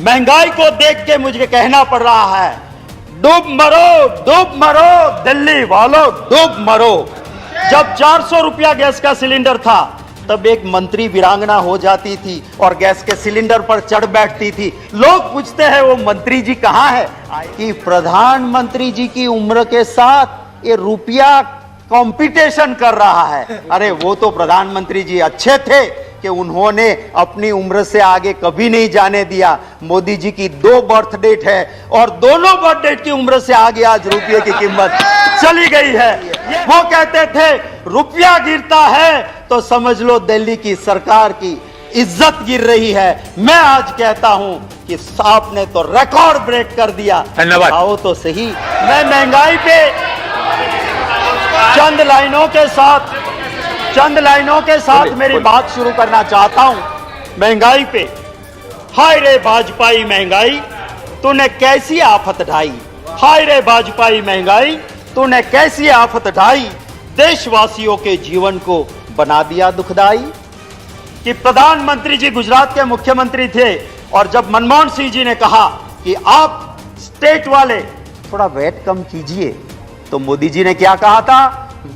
महंगाई को देख के मुझे कहना पड़ रहा है, डूब मरो दिल्ली वालों, डूब मरो। जब 400 रुपया गैस का सिलेंडर था तब एक मंत्री वीरांगना हो जाती थी और गैस के सिलेंडर पर चढ़ बैठती थी। लोग पूछते हैं वो मंत्री जी कहां है? कि प्रधानमंत्री जी की उम्र के साथ ये रुपया कंपटीशन कर रहा है। अरे वो तो प्रधानमंत्री जी अच्छे थे कि उन्होंने अपनी उम्र से आगे कभी नहीं जाने दिया। मोदी जी की 2 बर्थ डेट है और दोनों बर्थ डेट की उम्र से आगे आज रुपये की कीमत चली गई है। वो कहते थे रुपया गिरता है तो समझ लो दिल्ली की सरकार की इज्जत गिर रही है। मैं आज कहता हूं कि आपने तो रिकॉर्ड ब्रेक कर दिया। धन्यवाद। आओ तो सही। मैं महंगाई पे चंद लाइनों के साथ मेरी बात शुरू करना चाहता हूं। महंगाई पे, हाय रे भाजपाई महंगाई तूने कैसी आफत ढाई, हाय रे भाजपाई महंगाई तूने कैसी आफत ढाई, देशवासियों के जीवन को बना दिया दुखदाई। कि प्रधानमंत्री जी गुजरात के मुख्यमंत्री थे और जब मनमोहन सिंह जी ने कहा कि आप स्टेट वाले थोड़ा वेट कम कीजिए, तो मोदी जी ने क्या कहा था?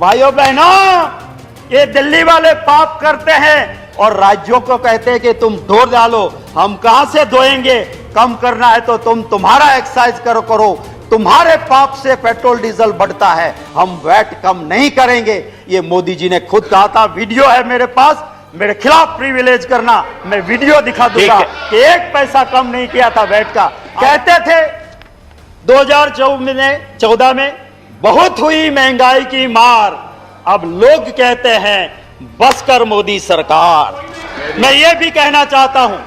भाइयों बहनों, ये दिल्ली वाले पाप करते हैं और राज्यों को कहते हैं कि तुम ढो डालो। हम कहां से धोएंगे? कम करना है तो तुम्हारा एक्सरसाइज करो, तुम्हारे पाप से पेट्रोल डीजल बढ़ता है, हम वैट कम नहीं करेंगे। ये मोदी जी ने खुद कहा था। वीडियो है मेरे पास, मेरे खिलाफ प्रिविलेज करना, मैं वीडियो दिखा दूंगा कि 1 पैसा कम नहीं किया था वैट का। कहते थे 2014 में बहुत हुई महंगाई की मार, अब लोग कहते हैं बस कर मोदी सरकार। मैं ये भी कहना चाहता हूं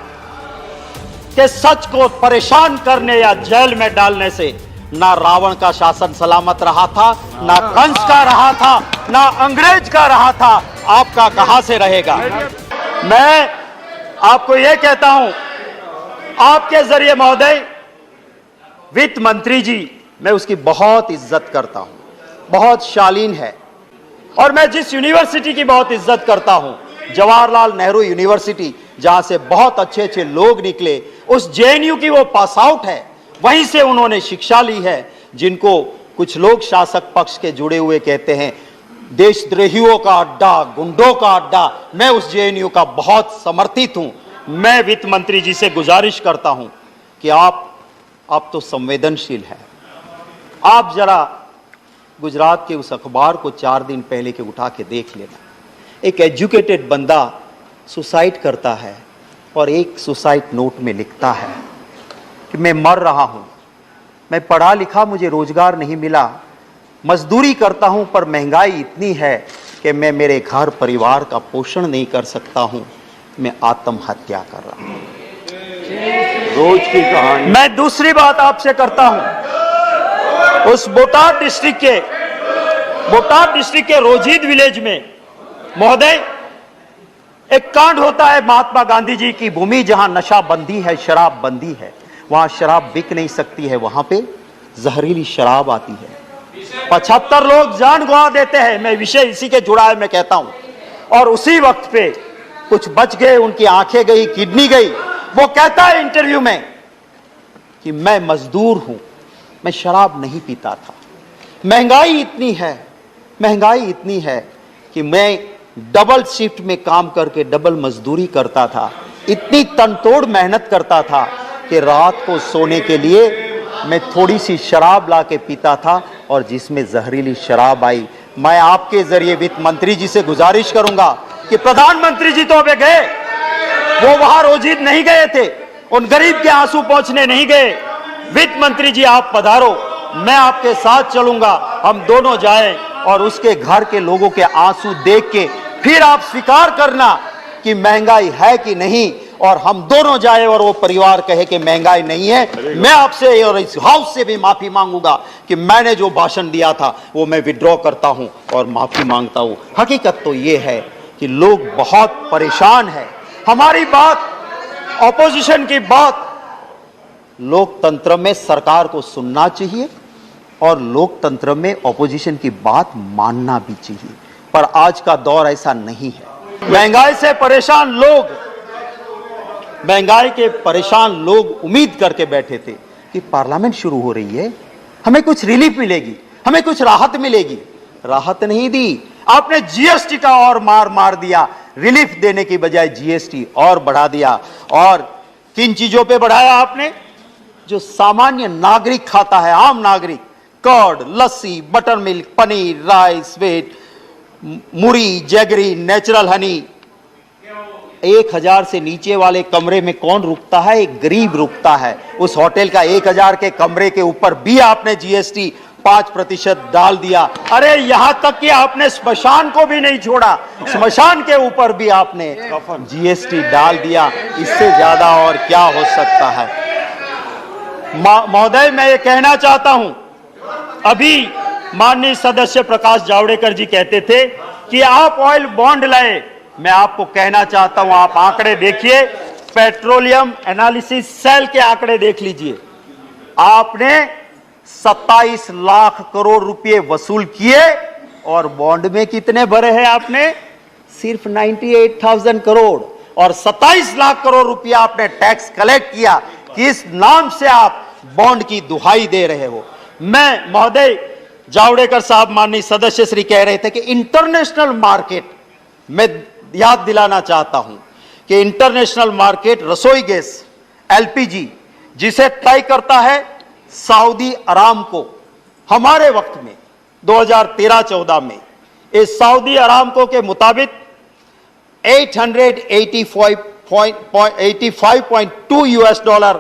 कि सच को परेशान करने या जेल में डालने से ना रावण का शासन सलामत रहा था, ना कंस का रहा था, ना अंग्रेज का रहा था। आपका कहां से रहेगा? मैं आपको यह कहता हूं, आपके जरिए महोदय, वित्त मंत्री जी, मैं उसकी बहुत इज्जत करता हूं, बहुत शालीन है। और मैं जिस यूनिवर्सिटी की बहुत इज्जत करता हूं, जवाहरलाल नेहरू यूनिवर्सिटी, जहां से बहुत अच्छे लोग निकले, उस जेएनयू की वो पास आउट है, वहीं से उन्होंने शिक्षा ली है। जिनको कुछ लोग शासक पक्ष के जुड़े हुए कहते हैं देशद्रोहियों का अड्डा, गुंडों का अड्डा, मैं उस जेएनयू का बहुत समर्थित हूं। मैं वित्त मंत्री जी से गुजारिश करता हूं कि आप तो संवेदनशील हैं, आप जरा गुजरात के उस अखबार को 4 दिन पहले के उठा के देख लेना। एक एजुकेटेड बंदा सुसाइड करता है और एक सुसाइड नोट में लिखता है कि मैं मर रहा हूं, मैं पढ़ा लिखा, मुझे रोजगार नहीं मिला, मजदूरी करता हूं पर महंगाई इतनी है कि मैं मेरे घर परिवार का पोषण नहीं कर सकता हूं, मैं आत्महत्या कर रहा हूं। रोज की कहानी। मैं दूसरी बात आपसे करता हूं, उस बोटाद डिस्ट्रिक्ट के रोजीद विलेज में महोदय एक कांड होता है। महात्मा गांधी जी की भूमि जहां नशा बंदी है, शराब बंदी है, वहां शराब बिक नहीं सकती है, वहां पे जहरीली शराब आती है। 75 लोग जान गंवा देते हैं। मैं विषय इसी के जुड़ा है, मैं कहता हूं। और उसी वक्त पे कुछ बच गए, उनकी आंखें गई, किडनी गई। वो कहता है इंटरव्यू में कि मैं मजदूर हूं, मैं शराब नहीं पीता था, महंगाई इतनी है कि मैं डबल शिफ्ट में काम करके डबल मजदूरी करता था, इतनी तनतोड़ मेहनत करता था कि रात को सोने के लिए मैं थोड़ी सी शराब ला के पीता था और जिसमें जहरीली शराब आई। मैं आपके जरिए वित्त मंत्री जी से गुजारिश करूंगा कि प्रधानमंत्री जी तो अबे गए, वो वहां रोजीद नहीं गए थे, उन गरीब के आंसू पहुंचने नहीं गए। वित्त मंत्री जी आप पधारो, मैं आपके साथ चलूंगा, हम दोनों जाएं और उसके घर के लोगों के आंसू देख के फिर आप स्वीकार करना कि महंगाई है कि नहीं, और हम दोनों जाए और वो परिवार कहे कि महंगाई नहीं है। मैं आपसे और इस हाउस से भी माफी मांगूंगा कि मैंने जो भाषण दिया था वो मैं विड्रॉ करता हूं और माफी मांगता हूं। हकीकत तो ये है कि लोग बहुत परेशान हैं। हमारी बात, ऑपोजिशन की बात, लोकतंत्र में सरकार को सुनना चाहिए और लोकतंत्र में ऑपोजिशन की बात मानना भी चाहिए, पर आज का दौर ऐसा नहीं है। महंगाई से परेशान लोग महंगाई के परेशान लोग उम्मीद करके बैठे थे कि पार्लियामेंट शुरू हो रही है, हमें कुछ रिलीफ मिलेगी, हमें कुछ राहत मिलेगी। राहत नहीं दी, आपने जीएसटी का और मार दिया। रिलीफ देने की बजाय जीएसटी और बढ़ा दिया। और किन चीजों पे बढ़ाया आपने? जो सामान्य नागरिक खाता है, आम नागरिक, curd, lassi, butter milk, paneer, rice, wheat, मुरी, जैगरी, नेचुरल हनी। 1000 से नीचे वाले कमरे में कौन रुकता है? एक गरीब रुकता है। उस होटल का 1000 के कमरे के ऊपर भी आपने जीएसटी 5% डाल दिया। अरे यहां तक कि आपने स्मशान को भी नहीं छोड़ा, स्मशान के ऊपर भी आपने जीएसटी डाल दिया। इससे ज्यादा और क्या हो सकता है? महोदय, मैं ये कहना चाहता हूं, अभी माननीय सदस्य प्रकाश जावड़ेकर जी कहते थे कि आप ऑयल बॉन्ड लाए। मैं आपको कहना चाहता हूं, आप आंकड़े देखिए, पेट्रोलियम एनालिसिस सेल के आंकड़े देख लीजिए। आपने 27 लाख करोड़ रुपए वसूल किए और बॉन्ड में कितने भरे हैं आपने? सिर्फ 98,000 करोड़। और 27 लाख करोड़ रुपया आपने टैक्स कलेक्ट किया। किस नाम से आप बॉन्ड की दुहाई दे रहे हो? मैं महोदय जावड़ेकर साहब, माननीय सदस्य श्री कह रहे थे कि इंटरनेशनल मार्केट, मैं याद दिलाना चाहता हूं कि इंटरनेशनल मार्केट रसोई गैस एलपीजी जिसे तय करता है सऊदी अरामको, हमारे वक्त में 2013-14 में इस सऊदी अरामको के मुताबिक 885.2 यूएस डॉलर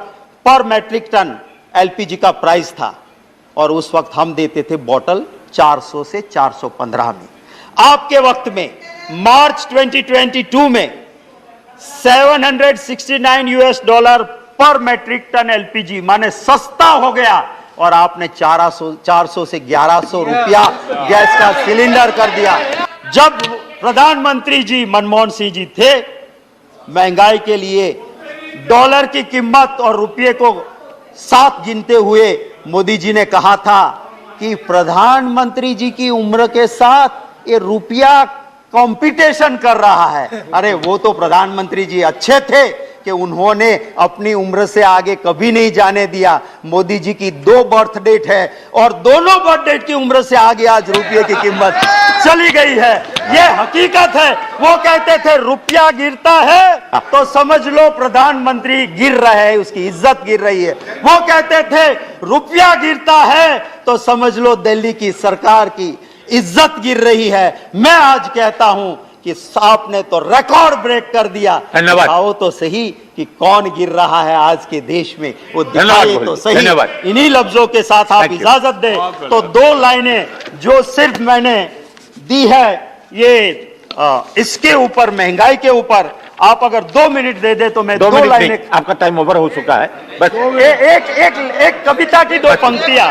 पर मैट्रिक टन एलपीजी का प्राइस था। और उस वक्त हम देते थे बॉटल 400 से 415 में। आपके वक्त में मार्च 2022 में 769 यूएस डॉलर पर मैट्रिक टन एलपीजी, माने सस्ता हो गया। और आपने 400 से 1100 रुपया गैस का सिलेंडर कर दिया। जब प्रधानमंत्री जी मनमोहन सिंह जी थे, महंगाई के लिए डॉलर की कीमत और रुपये को साथ गिनते हुए मोदी जी ने कहा था कि प्रधानमंत्री जी की उम्र के साथ ये रुपया कंपटीशन कर रहा है। अरे वो तो प्रधानमंत्री जी अच्छे थे कि उन्होंने अपनी उम्र से आगे कभी नहीं जाने दिया। मोदी जी की 2 बर्थ डेट है और दोनों बर्थ डेट की उम्र से आगे आज रुपये की कीमत चली गई है। ये हकीकत है। वो कहते थे रुपया गिरता है तो समझ लो प्रधानमंत्री गिर रहा है, उसकी इज्जत गिर रही है। वो कहते थे रुपया गिरता है तो समझ लो दिल्ली की सरकार की इज्जत गिर रही है। मैं आज कहता हूं कि आपने तो रिकॉर्ड ब्रेक कर दिया। दिखाओ तो सही कि कौन गिर रहा है आज के देश में, वो दिखाइए तो सही। इन्हीं लफ्जों के साथ आप इजाजत दें तो 2 लाइनें जो सिर्फ मैंने दी है ये इसके ऊपर, महंगाई के ऊपर, आप अगर 2 मिनट दे दे तो मैं 2 लाइनें। आपका टाइम ओवर हो चुका है। बस एक कविता की 2 पंक्तियां।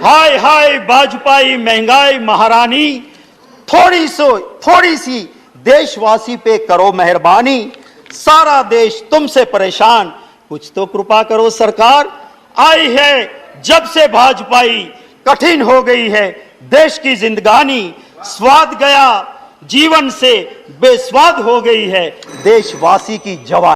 हाय हाय भाजपाई महंगाई महारानी, थोड़ी सी देशवासी पे करो मेहरबानी। सारा देश तुमसे परेशान, कुछ तो कृपा करो सरकार। आई है जब से भाजपाई, कठिन हो गई है देश की जिंदगानी। स्वाद गया जीवन से, बेस्वाद हो गई है देशवासी की जवानी।